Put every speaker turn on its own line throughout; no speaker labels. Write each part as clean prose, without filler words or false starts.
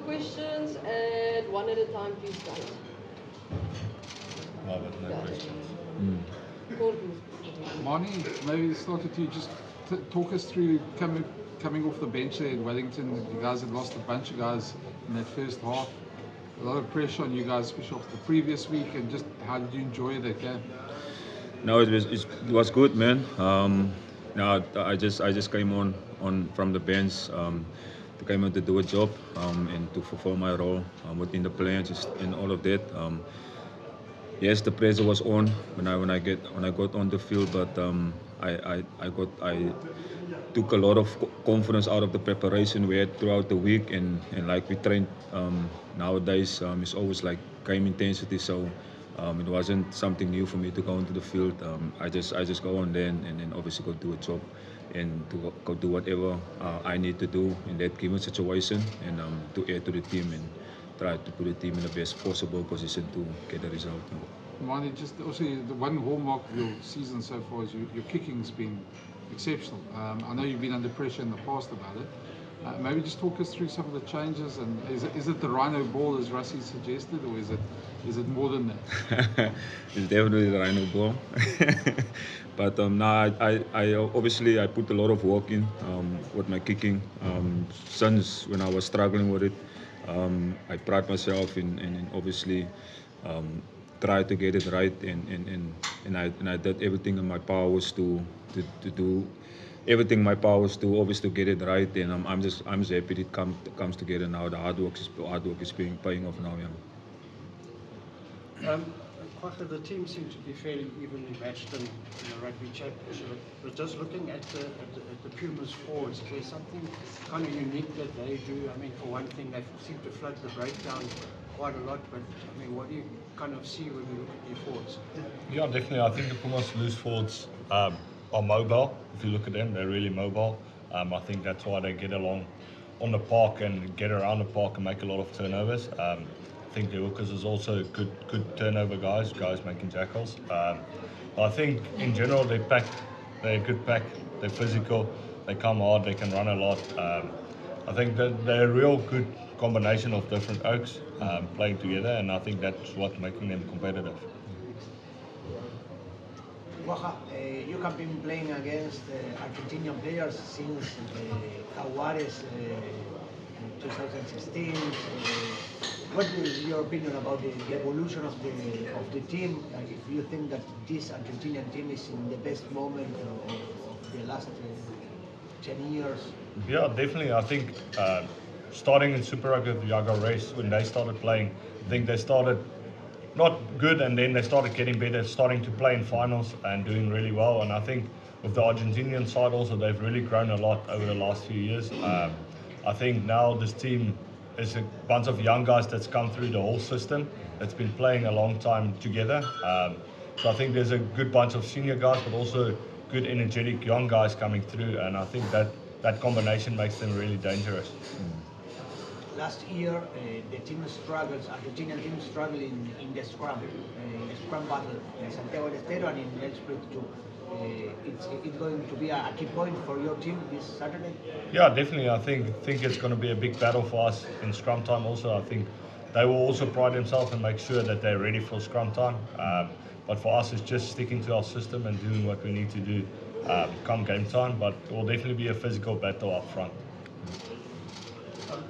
questions and one at a time, please, guys.
No, but no questions.
Gordon.
Manie, maybe start with you. Just talk us through coming off the bench there in Wellington. You guys had lost a bunch of guys in that first half. A lot of pressure on you guys, especially after the previous week. And just how did you enjoy that game?
No, it was good, man. No, I just came on from the bench. To come out to do a job and to fulfill my role within the plans and all of that. Yes, the pressure was on when I got on the field, but I took a lot of confidence out of the preparation we had throughout the week, and like we trained nowadays, it's always like game intensity. So it wasn't something new for me to go into the field. I just go on there and then obviously go do a job and to go do whatever I need to do in that given situation, and to add to the team and try to put the team in the best possible position to get the result.
Manie, just also the one hallmark of your season so far is your kicking's been exceptional. I know you've been under pressure in the past about it. Maybe just talk us through some of the changes, and is it the rhino ball as Rassie suggested, or is it more than that?
It's definitely the rhino ball. But now I obviously I put a lot of work in with my kicking since when I was struggling with it. I pride myself in obviously try to get it right, and I did everything in my powers to do everything in my powers to obviously get it right, and I'm just happy it comes together now. The hard work is paying off now.
Yeah. Kwagga, the team seemed to be fairly evenly matched in the rugby championship. But just looking at the Pumas forwards, is there something kind of unique that they do? I mean, for one thing, they seem to float the breakdown quite a lot, but I mean, what do you kind of see when you look at their forwards?
Yeah, definitely. I think the Pumas loose forwards are mobile. If you look at them, they're really mobile. I think that's why they get along on the park and get around the park and make a lot of turnovers. I think the hookers is also good turnover guys making jackals. I think in general they're a good pack, they're physical, they come hard, they can run a lot. I think that they're a real good combination of different oaks playing together, and I think that's what's making them competitive.
Kwagga, you have been playing against Argentinian players since Jaguares in 2016. What is your opinion about the evolution of the team? If you think that this Argentinian team is in the best moment of the last 10 years?
Yeah, definitely. I think starting in Super Rugby with Jaguares, when they started playing, I think they started not good, and then they started getting better, starting to play in finals and doing really well. And I think with the Argentinian side also, they've really grown a lot over the last few years. I think now this team is a bunch of young guys that's come through the whole system, that's been playing a long time together. So I think there's a good bunch of senior guys, but also good energetic young guys coming through, and I think that combination makes them really dangerous.
Last year, the team struggles, Argentinian team struggled in the scrum battle in Santiago del Estero and in Nelspruit too. It's going to be a key point for your team this Saturday?
Yeah, definitely. I think it's going to be a big battle for us in scrum time also. I think they will also pride themselves and make sure that they're ready for scrum time. But for us, it's just sticking to our system and doing what we need to do come game time. But it will definitely be a physical battle up front.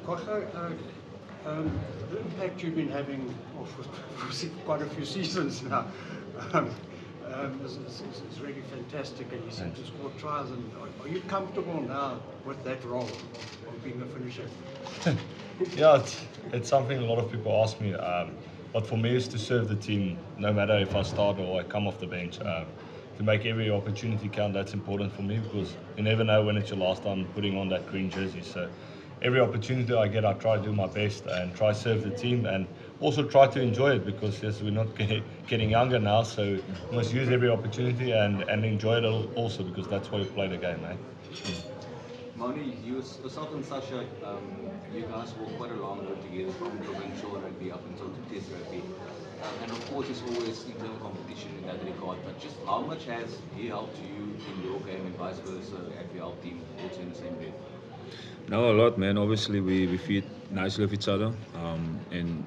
Kwagga, the impact you've been having for quite a few seasons now is really fantastic, and you seem to score tries. And are you comfortable now with that role of being a finisher?
Yeah, it's something a lot of people ask me. But for me, it's to serve the team, no matter if I start or I come off the bench. To make every opportunity count, that's important for me, because you never know when it's your last time putting on that green jersey. So every opportunity I get, I try to do my best and try to serve the team, and also try to enjoy it, because yes, we're not getting younger now, so we must use every opportunity and enjoy it also, because that's why we play the game, eh?
Manie, yourself and Sasha, you guys walk quite a long road together from provincial rugby up until to test rugby. And of course, it's always internal competition in that regard, but just how much has he helped you in your game and vice versa, have you helped him also in the same way?
No, a lot, man. Obviously, we feed nicely with each other, and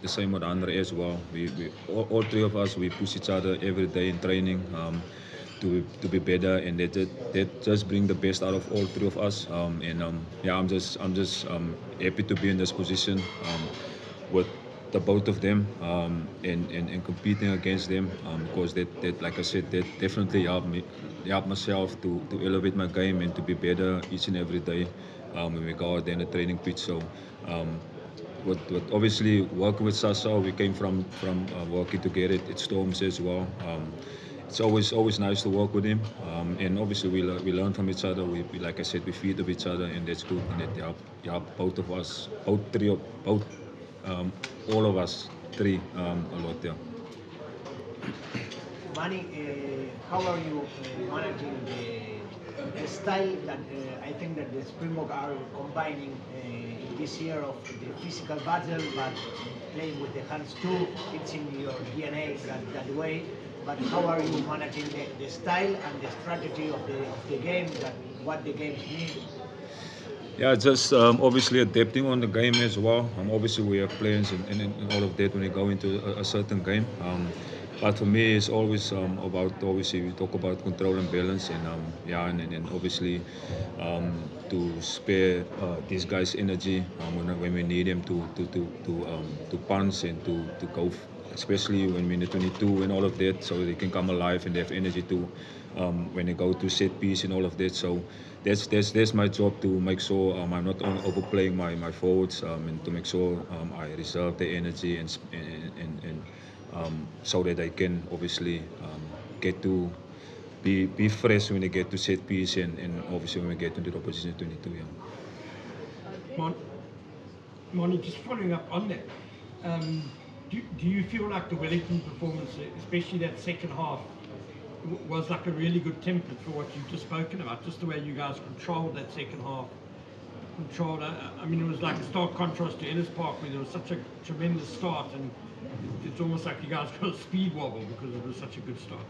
the same with Andre as well. We all three of us, we push each other every day in training to be better, and that just bring the best out of all three of us. Yeah, I'm just happy to be in this position with the both of them, and competing against them, because that like I said, that definitely helped myself to elevate my game and to be better each and every day when we go out there in the training pitch. So what obviously working with Sasa, we came from working together at Storms as well. It's always nice to work with him, and obviously we learn from each other. We like I said, we feed off each other, and that's good. And it help both of us, all of us three a lot there.
Manie, how are you managing the style that I think that the Springbok are combining this year of the physical battle, but playing with the hands too? It's in your DNA that way. But how are you managing the style and the strategy of the game, that what the games need?
Yeah, just obviously adapting on the game as well. Obviously, we have plans and all of that when we go into a certain game. But for me, it's always about, obviously, we talk about control and balance, and and obviously to spare these guys energy when we need them to punch and to go, especially when we're in the 22 and all of that, so they can come alive and they have energy to when they go to set piece and all of that. So that's my job, to make sure I'm not overplaying my forwards, and to make sure I reserve the energy and so that they can obviously get to be fresh when they get to set piece, and obviously when we get into the opposition 22. Yeah.
Manie, just following up on that, do you feel like the Wellington performance, especially that second half, was like a really good template for what you've just spoken about, just the way you guys controlled that second half? I mean, it was like a stark contrast to Ellis Park, where there was such a tremendous start, and it's almost like you guys got a speed wobble because it was such a good start.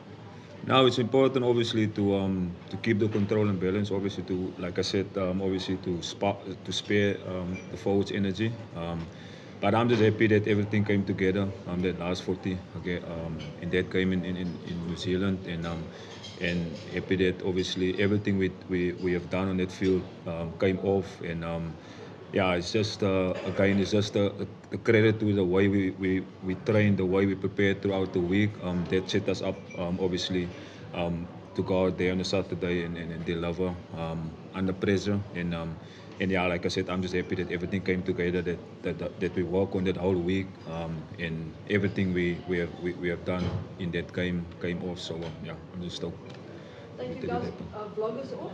Now it's important, obviously, to keep the control and balance. Obviously, to, like I said, obviously to spare the forwards' energy. But I'm just happy that everything came together. That last 40 in that game in New Zealand, and happy that obviously everything we have done on that field came off. And it's just again, it's just a credit to the way we trained, the way we prepared throughout the week. That set us up, obviously, to go out there on a Saturday and deliver under pressure. And yeah, like I said, I'm just happy that everything came together, that we worked on that whole week, and everything we have done in that game came off. So I'm just stoked.
Thank you guys. Vlog is off.